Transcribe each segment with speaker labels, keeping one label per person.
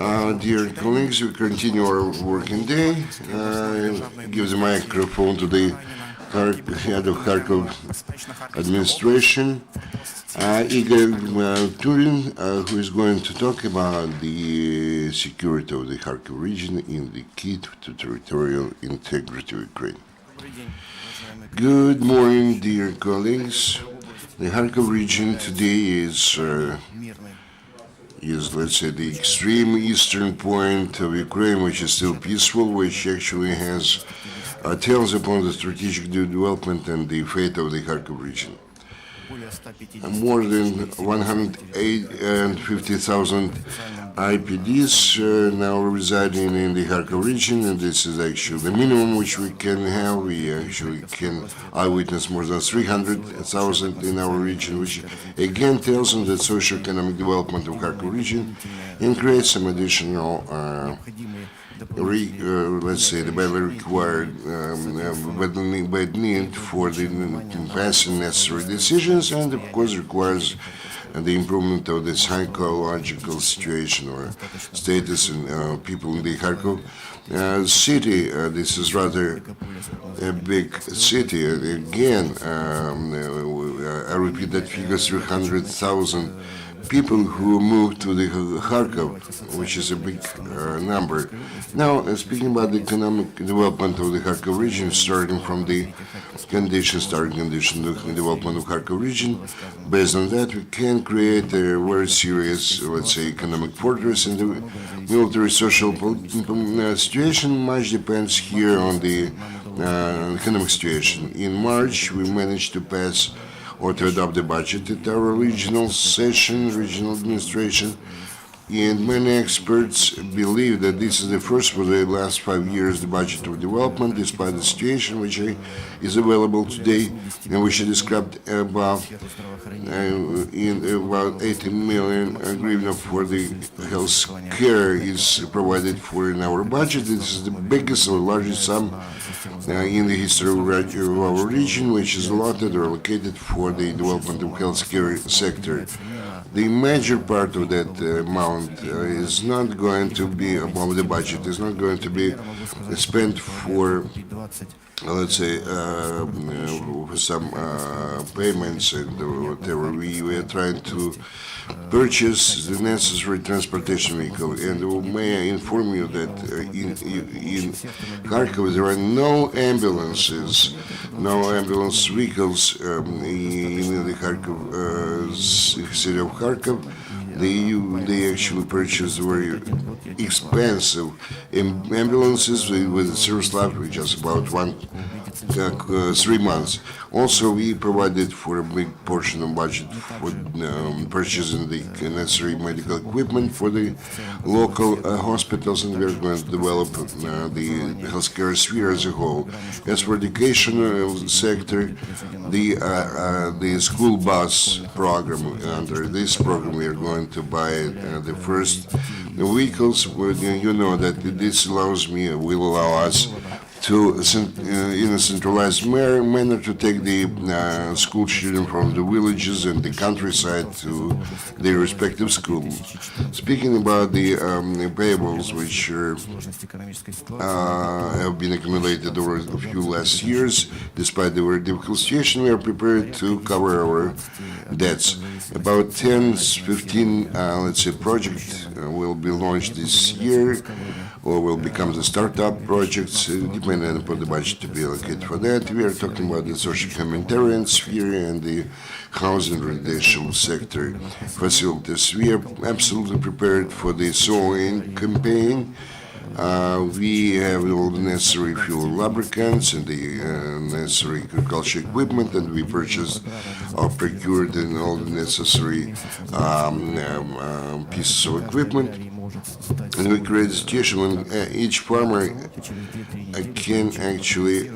Speaker 1: Dear colleagues, we continue our working day. I give the microphone to the head of Kharkov administration, Igor Turin, who is going to talk about the security of the Kharkov region in the key to territorial integrity of Ukraine. Good morning, dear colleagues. The Kharkov region today is, let's say, the extreme eastern point of Ukraine, which is still peaceful, which actually has tells upon the strategic development and the fate of the Kharkov region. More than 150,000 IPDs now residing in the Kharkov region, and this is actually the minimum which we can have. We actually can eyewitness more than 300,000 in our region, which again tells us that socio-economic development of Kharkov region and creates some additional let's say, the badly required, bad need for the passing necessary decisions, and of course requires the improvement of the psychological situation or status in people in the Kharkov city. This is rather a big city. Again, I repeat that figure: 300,000 people who moved to the Kharkov, which is a big number. Now, speaking about the economic development of the Kharkov region, starting from the starting condition of the development of Kharkov region, based on that, we can create a very serious, let's say, economic fortress in the military social situation. Much depends here on the economic situation. In March, we managed to pass or to adopt the budget at our regional administration. And many experts believe that this is the first for the last 5 years the budget of development, despite the situation which is available today and which is described above in about 80 million hryvnia for the health care is provided for in our budget. This is the biggest or largest sum in the history of our region, which is allotted or allocated for the development of healthcare sector. The major part of that amount is not going to be above the budget, is not going to be spent for, let's say, some payments and whatever. We are trying to purchase the necessary transportation vehicle. And may I inform you that in Kharkov there are no ambulances, no ambulance vehicles in the Kharkov city of Kharkov. They actually purchased very expensive ambulances with a service life which is about 3 months. Also, we provided for a big portion of budget for purchasing the necessary medical equipment for the local hospitals, and we're going to develop the healthcare sphere as a whole. As for educational sector, the school bus program, under this program we are going to buy the first vehicles. You know that this will allow us to, in a centralized manner, to take the school children from the villages and the countryside to their respective schools. Speaking about the payables which have been accumulated over a few last years, despite the very difficult situation, we are prepared to cover our debts. About 10-15, let's say, projects will be launched this year, or will become the startup projects, depending upon the budget to be allocated for that. We are talking about the social humanitarian sphere and the housing residential sector facilities. We are absolutely prepared for the sowing campaign. We have all the necessary fuel lubricants and the necessary agriculture equipment, and we purchased or procured and all the necessary pieces of equipment. And we create a situation when each farmer can actually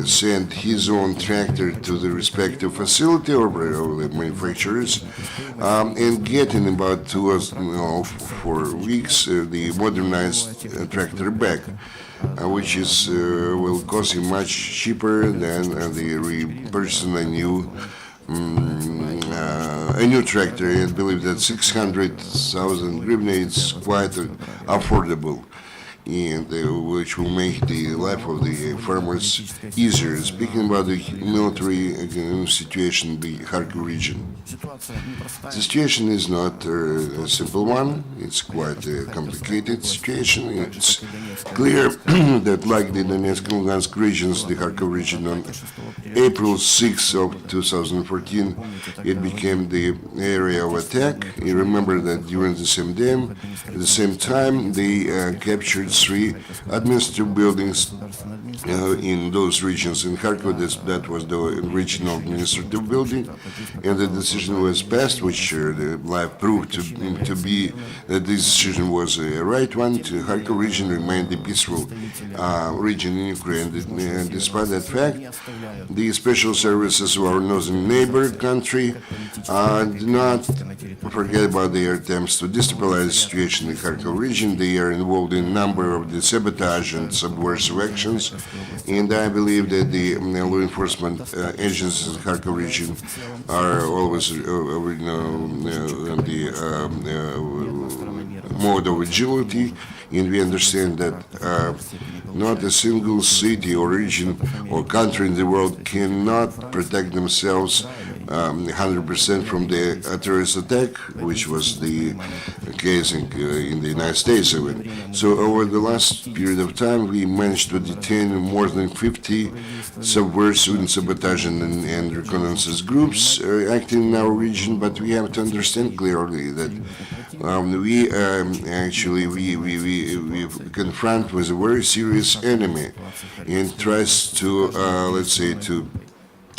Speaker 1: send his own tractor to the respective facility or the manufacturers and get in about 2 or 4 weeks the modernized tractor back, which will cost him much cheaper than the purchasing a new a new tractor, and believe that 600,000 hryvnia is quite affordable, and which will make the life of the farmers easier. Speaking about the military situation in the Kharkiv region, the situation is not a simple one. It's quite a complicated situation. It's clear that, like the Donetsk and Lugansk regions, the Kharkiv region on April 6 of 2014, it became the area of attack. You remember that during the same day, at the same time, they captured 3 administrative buildings in those regions. In Kharkiv, that was the regional administrative building, and the decision was passed, which the life proved to be that this decision was a right one. The Kharkiv region remained a peaceful region in Ukraine. And despite that fact, the special services of our northern neighbor country do not forget about their attempts to destabilize the situation in the Kharkiv region. They are involved in a number of the sabotage and subversive actions, and I believe that the law enforcement agencies in the Kharkiv region are always on the mode of agility, and we understand that not a single city or region or country in the world cannot protect themselves 100% from the terrorist attack, which was the case in the United States even. So over the last period of time, we managed to detain more than 50 subversive and sabotage and reconnaissance groups acting in our region, but we have to understand clearly that we confront with a very serious enemy and tries to, let's say, to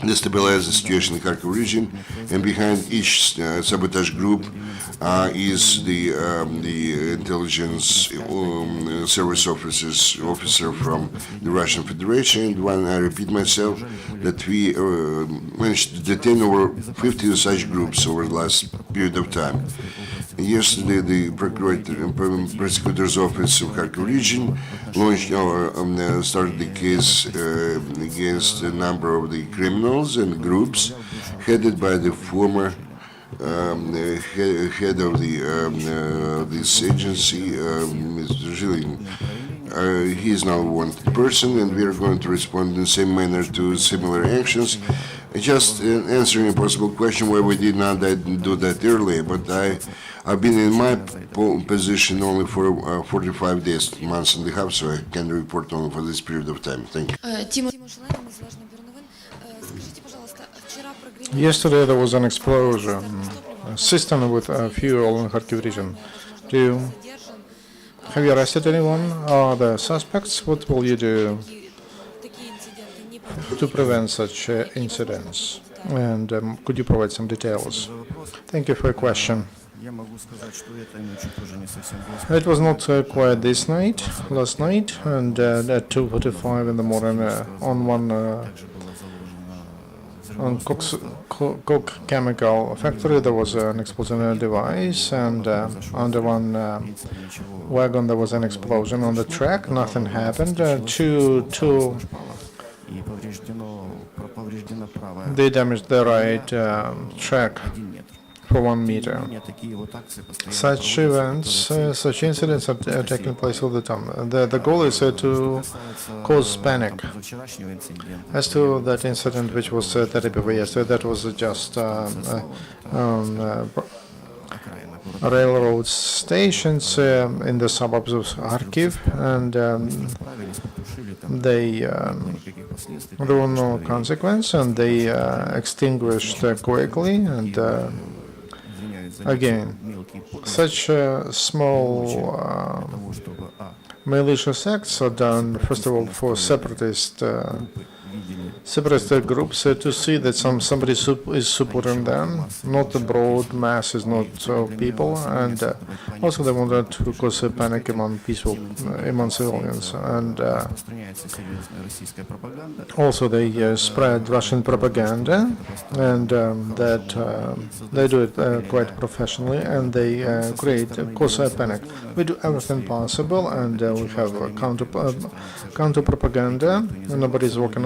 Speaker 1: destabilize the situation in the Kharkiv region, and behind each sabotage group is the intelligence service officer from the Russian Federation. And when I repeat myself, that we managed to detain over 50 such groups over the last period of time. Yesterday, the prosecutor's office of Kharkiv region launched started the case against a number of the criminals and groups headed by the former head of this agency, Mr. Zhilin. He is now a wanted person, and we are going to respond in the same manner to similar actions. Just answering a possible question why we did not do that earlier, but I've been in my position only for 45 days, months and a half, so I can report only for this period of time. Thank you.
Speaker 2: Yesterday there was an explosion, a cistern with fuel in Kharkiv region. Have you arrested anyone? Are there suspects? What will you do to prevent such incidents? And could you provide some details? Thank you for your question. It was not quiet last night, and at 2:45 in the morning on Coke chemical factory there was an explosive device, and under one wagon there was an explosion. On the track nothing happened. They damaged the right track for 1 meter. Such events, such incidents are taking place all the time. The goal is to cause panic. As to that incident which was that before yesterday, that was just railroad stations in the suburbs of Kharkiv, and there were no consequence, and they extinguished quickly. And again, such small malicious acts are done, first of all, for separatist groups to see that somebody is supporting them, not the broad masses, not people, and also they wanted to cause a panic among civilians, and also they spread Russian propaganda, and that they do it quite professionally, and they cause a panic. We do everything possible, and we have counter propaganda. Nobody's working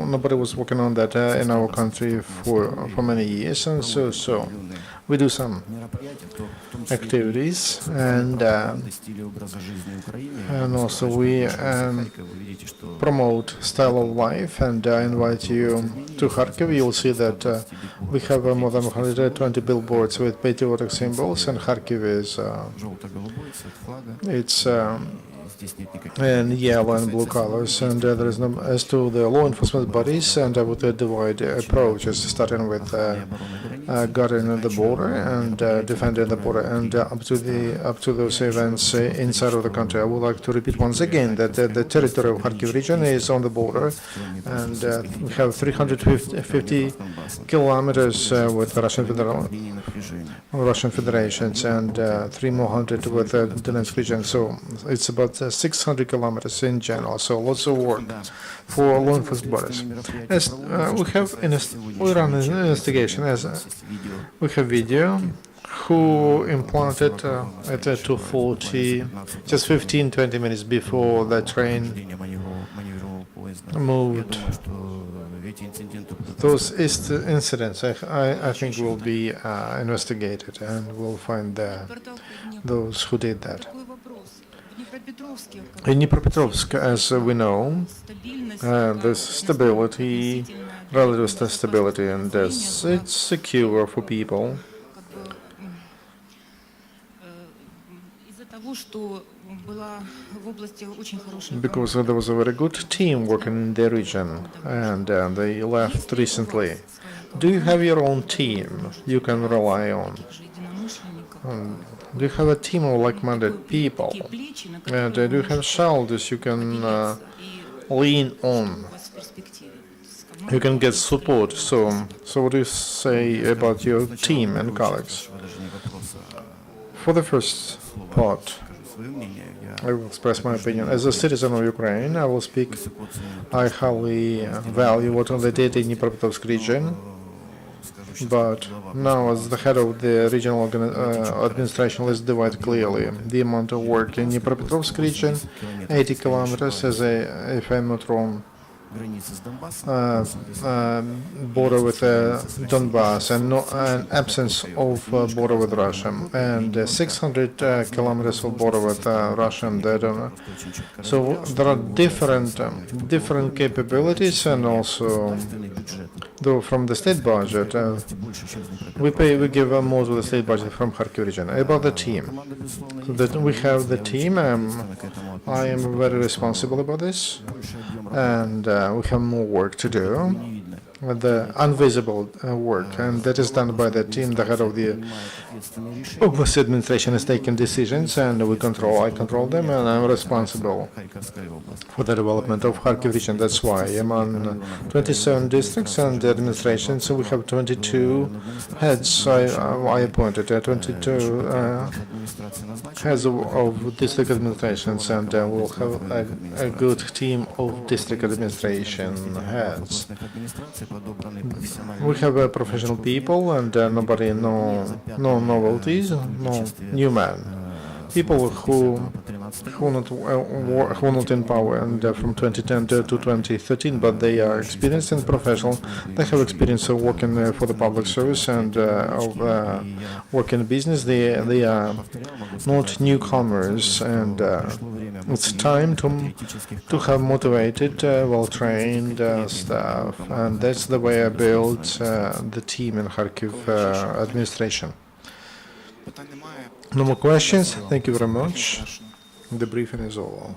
Speaker 2: nobody was working on that in our country for many years, and so we do some activities, and also we promote style of life, and I invite you to Kharkiv. You'll see that we have more than 120 billboards with patriotic symbols, and Kharkiv is it's in yellow and blue colors, and there is no, as to the law enforcement bodies, and I would divide approaches, starting with guarding the border and defending the border, and up to those events inside of the country. I would like to repeat once again that the territory of Kharkiv region is on the border, and we have 350 kilometers with the Russian Federations, and 300 with the Donetsk region. So it's about 600 kilometers in general. So lots of work for law enforcement bodies. As we run an investigation, as we have video who implanted at 2:40, just 15-20 minutes before the train moved. Those incidents, I think, will be investigated, and we'll find those who did that. In Dnipropetrovsk, as we know, there's stability, relative stability, and it's secure for people. Because there was a very good team working in the region, and they left recently. Do you have your own team you can rely on? Do you have a team of like-minded people? And do you have shoulders you can lean on? You can get support. So what do you say about your team and colleagues? For the first part, I will express my opinion. As a citizen of Ukraine, I will speak. I highly value what they did in Dnipropetrovsk region. But now, as the head of the regional administration, let's divide clearly the amount of work in Dnipropetrovsk region, 80 kilometers, if I'm not wrong, border with Donbass, and an absence of border with Russia, and 600 kilometers of border with Russia. So there are different capabilities, and also, though from the state budget, we give more to the state budget from Kharkiv region. About the team, that we have the team. I am very responsible about this, and we have more work to do, the invisible work, and that is done by the team. The head of the administration is taking decisions, and I control them, and I'm responsible for the development of Kharkiv region. That's why I'm on 27 districts and the administration, so we have 22 heads. I appointed 22 heads of district administrations, and we'll have a good team of district administration heads. We have professional people, and no novelties, no new man. People who were not in power and from 2010 to 2013, but they are experienced and professional. They have experience of working for the public service and of working in business. They are not newcomers, and it's time to have motivated, well-trained staff, and that's the way I built the team in Kharkiv administration. No more questions. Thank you very much. The briefing is over.